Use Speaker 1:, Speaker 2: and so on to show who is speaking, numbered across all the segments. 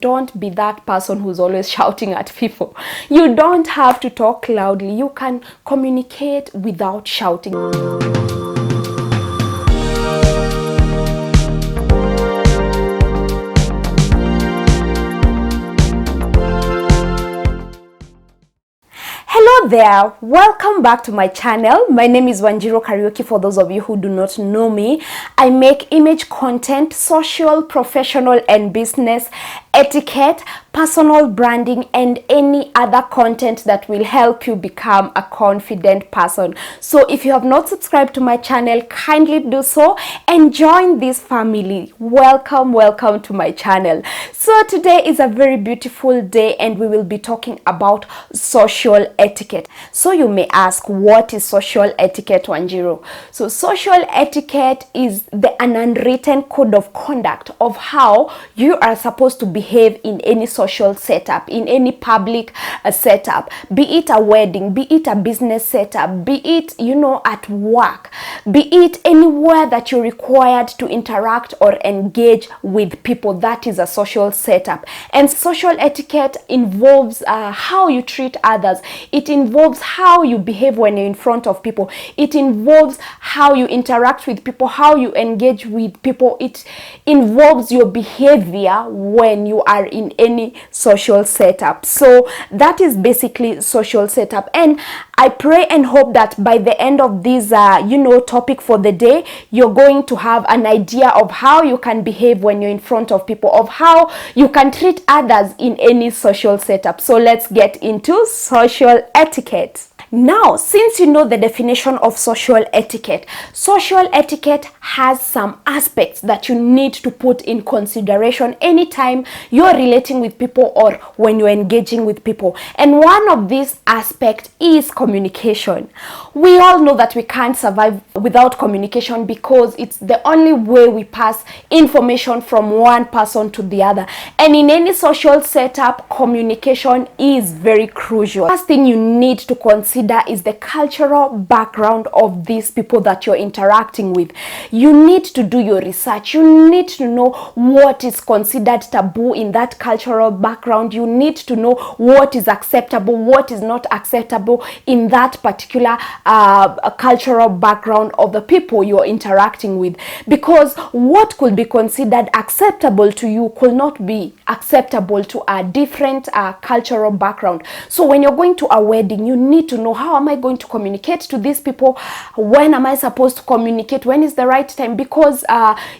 Speaker 1: Don't be that person who's always shouting at people. You don't have to talk loudly. You can communicate without shouting. Hello there, welcome back to my channel. My name is Wanjiro Karaoke. For those of you who do not know me, I make image content, social, professional and business etiquette, personal branding and any other content that will help you become a confident person. So if you have not subscribed to my channel, kindly do so and join this family. Welcome to my channel. So today is a very beautiful day and we will be talking about social etiquette. So you may ask, what is social etiquette, Wanjiro? So social etiquette is an unwritten code of conduct of how you are supposed to behave in any social setup, in any public setup, be it a wedding, be it a business setup, be it, at work, be it anywhere that you're required to interact or engage with people. That is a social setup. And social etiquette involves how you treat others. It involves how you behave when you're in front of people. It involves how you interact with people, how you engage with people. It involves your behavior when you are in any social setup. So that is basically social setup. And I pray and hope that by the end of this topic for the day, you're going to have an idea of how you can behave when you're in front of people, of how you can treat others in any social setup. So let's get into social etiquette. Now, since you know the definition of social etiquette has some aspects that you need to put in consideration anytime you're relating with people or when you're engaging with people. And one of these aspects is communication. We all know that we can't survive without communication because it's the only way we pass information from one person to the other. And in any social setup, communication is very crucial. First thing you need to consider is the cultural background of these people that you're interacting with. You need to do your research. You need to know what is considered taboo in that cultural background. You need to know what is acceptable, what is not acceptable in that particular cultural background of the people you're interacting with. Because what could be considered acceptable to you could not be acceptable to a different cultural background. So when you're going to a wedding, you need to know, how am I going to communicate to these people? When am I supposed to communicate? When is the right time? Because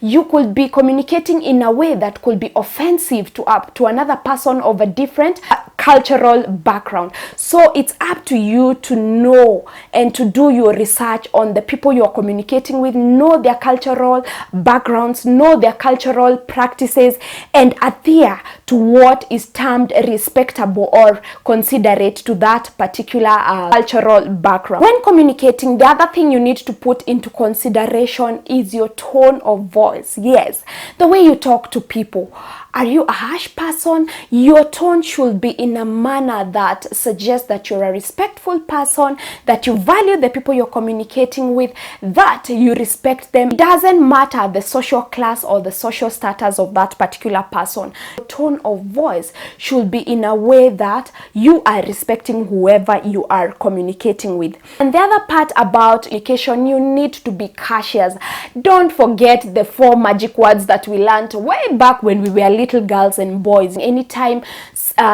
Speaker 1: you could be communicating in a way that could be offensive to another person of a different cultural background. So it's up to you to know and to do your research on the people you're communicating with, know their cultural backgrounds, know their cultural practices, and adhere to what is termed respectable or considerate to that particular cultural background. When communicating, the other thing you need to put into consideration is your tone of voice. Yes, the way you talk to people. Are you a harsh person? Your tone should be in a manner that suggests that you're a respectful person, that you value the people you're communicating with, that you respect them. It doesn't matter the social class or the social status of that particular person. Your tone of voice should be in a way that you are respecting whoever you are communicating with. And the other part about communication, you need to be cautious. Don't forget the 4 magic words that we learned way back when we were little girls and boys. Anytime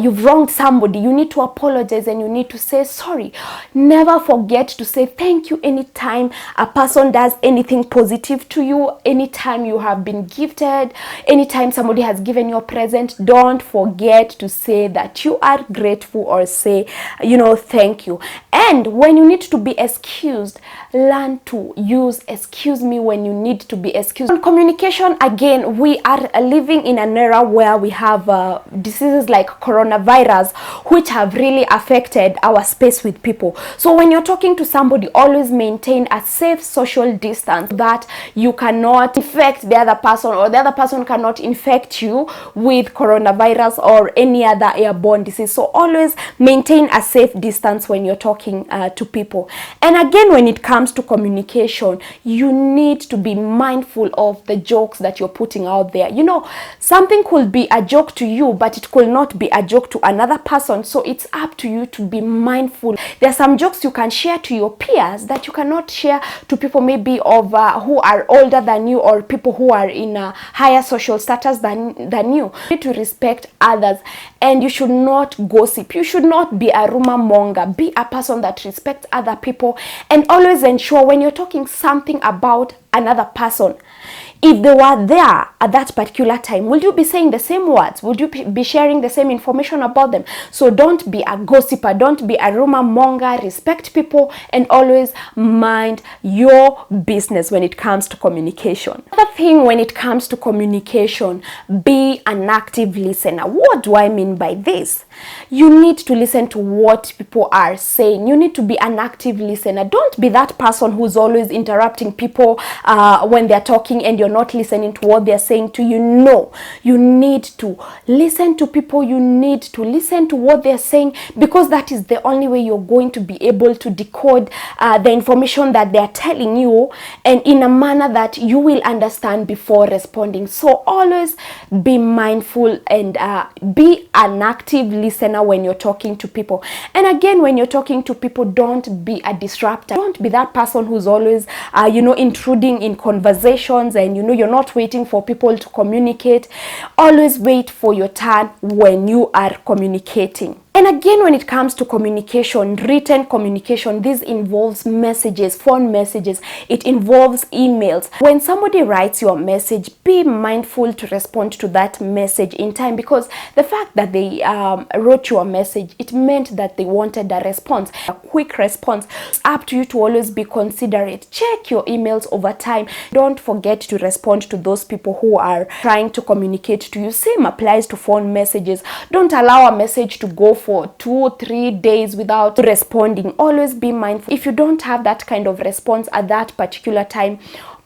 Speaker 1: you've wronged somebody, you need to apologize and you need to say sorry. Never forget to say thank you anytime a person does anything positive to you, anytime you have been gifted, anytime somebody has given you a present. Don't forget to say that you are grateful or say, thank you. And when you need to be excused, learn to use excuse me when you need to be excused. On communication, again, we are living in an era where we have diseases like coronavirus, which have really affected our space with people. So when you're talking to somebody, always maintain a safe social distance, that you cannot infect the other person or the other person cannot infect you with coronavirus. coronavirus or any other airborne disease. So always maintain a safe distance when you're talking to people. And again, when it comes to communication, you need to be mindful of the jokes that you're putting out there. You know, something could be a joke to you, but it could not be a joke to another person. So it's up to you to be mindful. There are some jokes you can share to your peers that you cannot share to people maybe of who are older than you, or people who are in a higher social status than you. You need to respect others, and you should not gossip. You should not be a rumor monger. Be a person that respects other people, and always ensure when you're talking something about another person, if they were there at that particular time, will you be saying the same words? Would you be sharing the same information about them? So don't be a gossiper, don't be a rumor monger. Respect people and always mind your business when it comes to communication. Another thing when it comes to communication, be an active listener. What do I mean by this? You need to listen to what people are saying. You need to be an active listener. Don't be that person who's always interrupting people when they're talking and you're not listening to what they're saying to you. No, you need to listen to people. You need to listen to what they're saying, because that is the only way you're going to be able to decode the information that they're telling you, and in a manner that you will understand before responding. So always be mindful and be an active listener when you're talking to people. And again, when you're talking to people, don't be a disruptor. Don't be that person who's always intruding in conversations, and you're not waiting for people to communicate. Always wait for your turn when you are communicating. And again, when it comes to communication, written communication, this involves messages, phone messages, it involves emails. When somebody writes you a message, be mindful to respond to that message in time, because the fact that they wrote you a message, it meant that they wanted a response, a quick response. It's up to you to always be considerate. Check your emails over time. Don't forget to respond to those people who are trying to communicate to you. Same applies to phone messages. Don't allow a message to go for 2-3 days without responding. Always be mindful. If you don't have that kind of response at that particular time,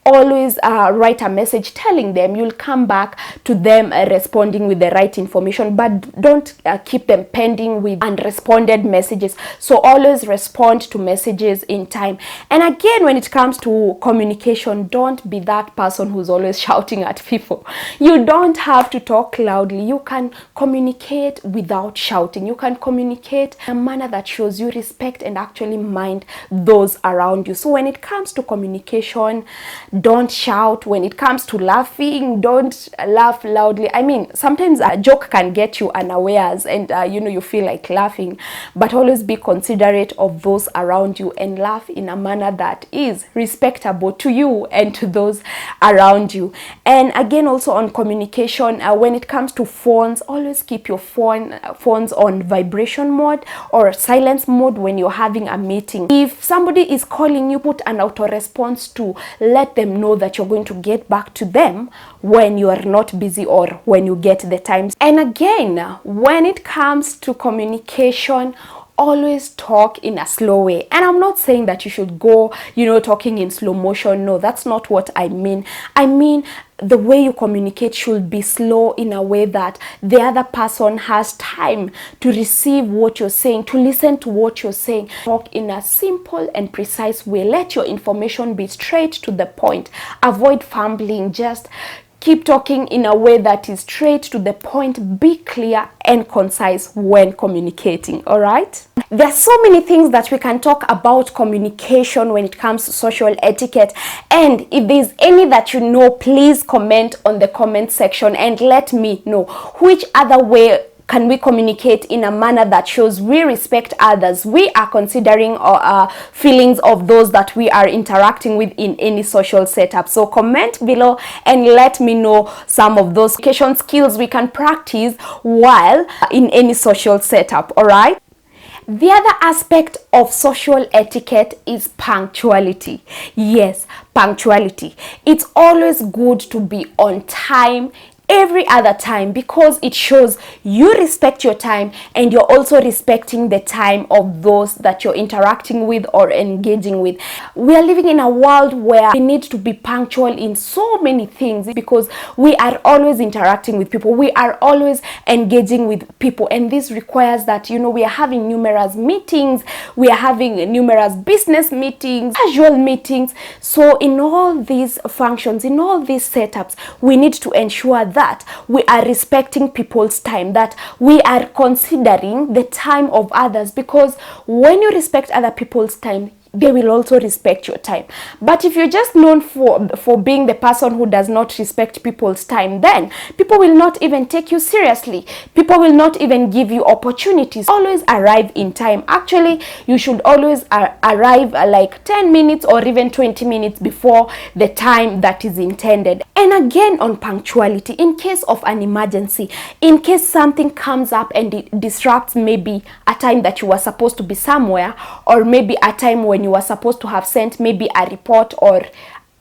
Speaker 1: always write a message telling them you'll come back to them responding with the right information, but don't keep them pending with unresponded messages. So always respond to messages in time. And again, when it comes to communication, don't be that person who's always shouting at people. You don't have to talk loudly. You can communicate without shouting. You can communicate in a manner that shows you respect and actually mind those around you. So when it comes to communication, don't shout. When it comes to laughing, don't laugh loudly. I mean, sometimes a joke can get you unawares and you feel like laughing, but always be considerate of those around you and laugh in a manner that is respectable to you and to those around you. And again, also on communication, when it comes to phones, always keep your phones on vibration mode or silence mode when you're having a meeting. If somebody is calling you, put an auto response to let them know that you're going to get back to them when you are not busy or when you get the time. And again, when it comes to communication, always talk in a slow way. And I'm not saying that you should go, talking in slow motion. No, that's not what I mean. I mean, the way you communicate should be slow in a way that the other person has time to receive what you're saying, to listen to what you're saying. Talk in a simple and precise way. Let your information be straight to the point. Avoid fumbling. Just keep talking in a way that is straight to the point. Be clear and concise when communicating, all right? There are so many things that we can talk about communication when it comes to social etiquette. And if there's any that you know, please comment on the comment section and let me know which other way can we communicate in a manner that shows we respect others. We are considering feelings of those that we are interacting with in any social setup. So comment below and let me know some of those communication skills we can practice while in any social setup, all right? The other aspect of social etiquette is punctuality. Yes, punctuality. It's always good to be on time every other time, because it shows you respect your time and you're also respecting the time of those that you're interacting with or engaging with. We are living in a world where we need to be punctual in so many things, because we are always interacting with people, we are always engaging with people, and this requires that, you know, we are having numerous meetings, we are having numerous business meetings, casual meetings. So in all these functions, in all these setups, we need to ensure that we are respecting people's time, that we are considering the time of others, because when you respect other people's time, they will also respect your time. But if you're just known for being the person who does not respect people's time, then people will not even take you seriously. People will not even give you opportunities. Always arrive in time. Actually, you should always arrive like 10 minutes or even 20 minutes before the time that is intended. And again, on punctuality, in case of an emergency, in case something comes up and it disrupts maybe a time that you were supposed to be somewhere, or maybe a time when you were supposed to have sent maybe a report or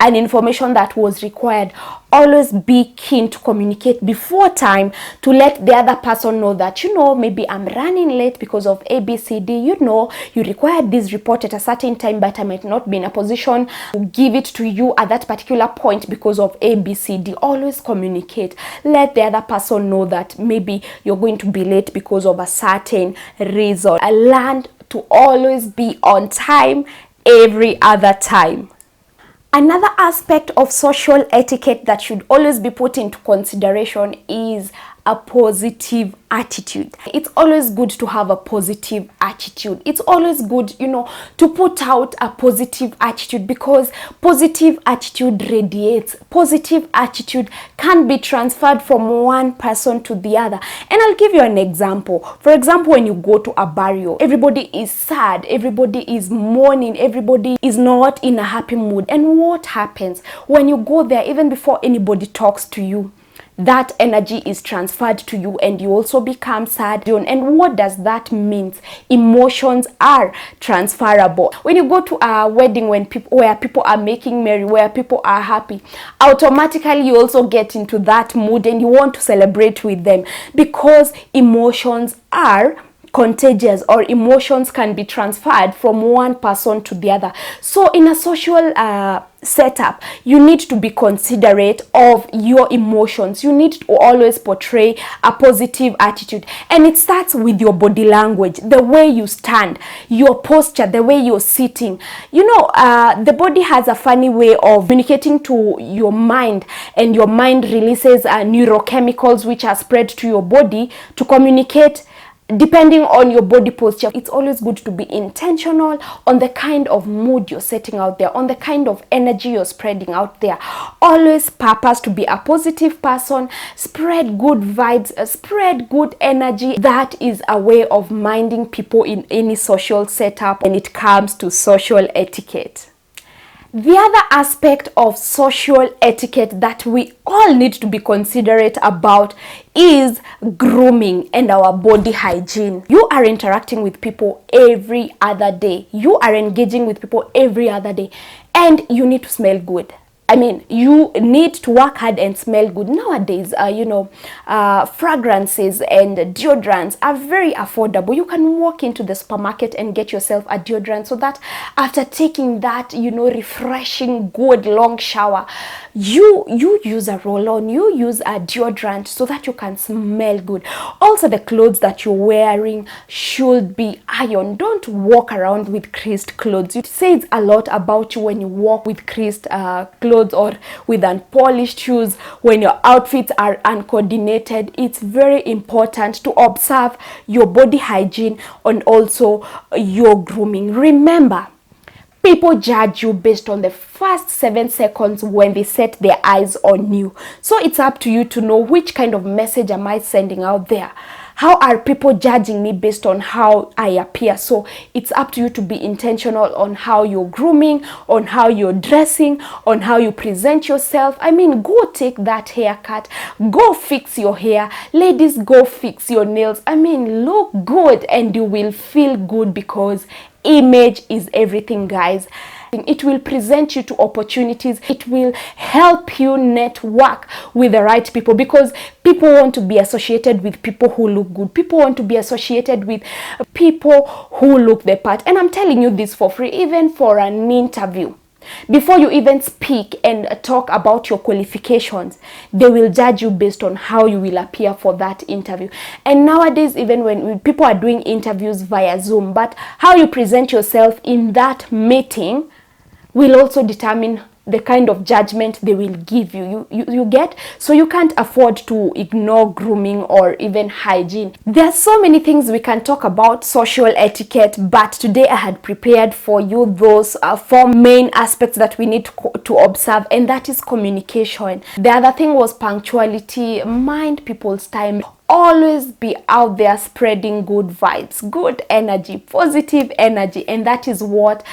Speaker 1: an information that was required, always be keen to communicate before time to let the other person know that, you know, maybe I'm running late because of ABCD, you know, you required this report at a certain time, but I might not be in a position to give it to you at that particular point because of ABCD. Always communicate. Let the other person know that maybe you're going to be late because of a certain reason. I learned to always be on time every other time. Another aspect of social etiquette that should always be put into consideration is a positive attitude. It's always good to have a positive attitude. It's always good, you know, to put out a positive attitude, because positive attitude radiates. Positive attitude can be transferred from one person to the other. And I'll give you an example. For example, when you go to a burial, everybody is sad, everybody is mourning, everybody is not in a happy mood. And what happens when you go there, even before anybody talks to you? That energy is transferred to you and you also become sad. And what does that mean? Emotions are transferable. When you go to a wedding where people are making merry, where people are happy, automatically you also get into that mood and you want to celebrate with them, because emotions are contagious, or emotions can be transferred from one person to the other. So in a social setup, you need to be considerate of your emotions. You need to always portray a positive attitude, and it starts with your body language, the way you stand, your posture, the way you're sitting. You know, the body has a funny way of communicating to your mind, and your mind releases neurochemicals which are spread to your body to communicate depending on your body posture. It's always good to be intentional on the kind of mood you're setting out there, on the kind of energy you're spreading out there. Always purpose to be a positive person, spread good vibes, spread good energy. That is a way of minding people in any social setup when it comes to social etiquette. The other aspect of social etiquette that we all need to be considerate about is grooming and our body hygiene. You are interacting with people every other day. You are engaging with people every other day, and you need to smell good. I mean, you need to work hard and smell good. Nowadays, fragrances and deodorants are very affordable. You can walk into the supermarket and get yourself a deodorant, so that after taking that, refreshing, good, long shower, you use a roll-on, you use a deodorant so that you can smell good. Also, the clothes that you're wearing should be ironed. Don't walk around with creased clothes. It says a lot about you when you walk with creased clothes or with unpolished shoes, when your outfits are uncoordinated. It's very important to observe your body hygiene and also your grooming. Remember, people judge you based on the first 7 seconds when they set their eyes on you. So it's up to you to know which kind of message am I sending out there. How are people judging me based on how I appear? So it's up to you to be intentional on how you're grooming, on how you're dressing, on how you present yourself. I mean, go take that haircut, go fix your hair. Ladies, go fix your nails. I mean, look good and you will feel good, because image is everything, guys. It will present you to opportunities. It will help you network with the right people, because people want to be associated with people who look good. People want to be associated with people who look the part. And I'm telling you this for free, even for an interview. Before you even speak and talk about your qualifications, they will judge you based on how you will appear for that interview. And nowadays, even when people are doing interviews via Zoom, but how you present yourself in that meeting will also determine the kind of judgment they will give you. You get? So you can't afford to ignore grooming or even hygiene. There are so many things we can talk about social etiquette, but today I had prepared for you those 4 main aspects that we need to observe, and that is communication. The other thing was punctuality. Mind people's time. Always be out there spreading good vibes, good energy, positive energy, and that is what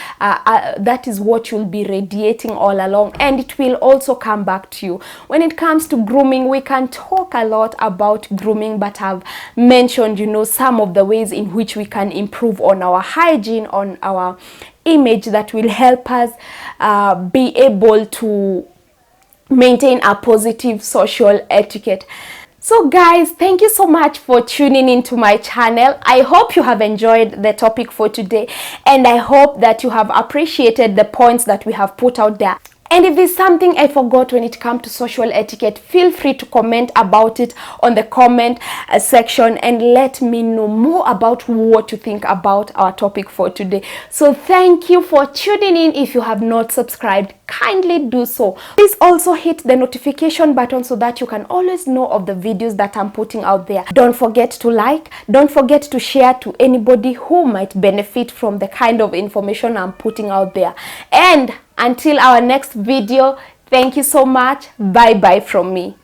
Speaker 1: you'll be radiating all along, and it will also come back to you. When it comes to grooming, we can talk a lot about grooming, but I've mentioned, some of the ways in which we can improve on our hygiene, on our image, that will help us be able to maintain a positive social etiquette. So guys, thank you so much for tuning into my channel. I hope you have enjoyed the topic for today, and I hope that you have appreciated the points that we have put out there. And if there's something I forgot when it comes to social etiquette, feel free to comment about it on the comment section and let me know more about what you think about our topic for today. So thank you for tuning in. If you have not subscribed, kindly do so. Please also hit the notification button so that you can always know of the videos that I'm putting out there. Don't forget to like, don't forget to share to anybody who might benefit from the kind of information I'm putting out there. And until our next video, thank you so much. Bye bye from me.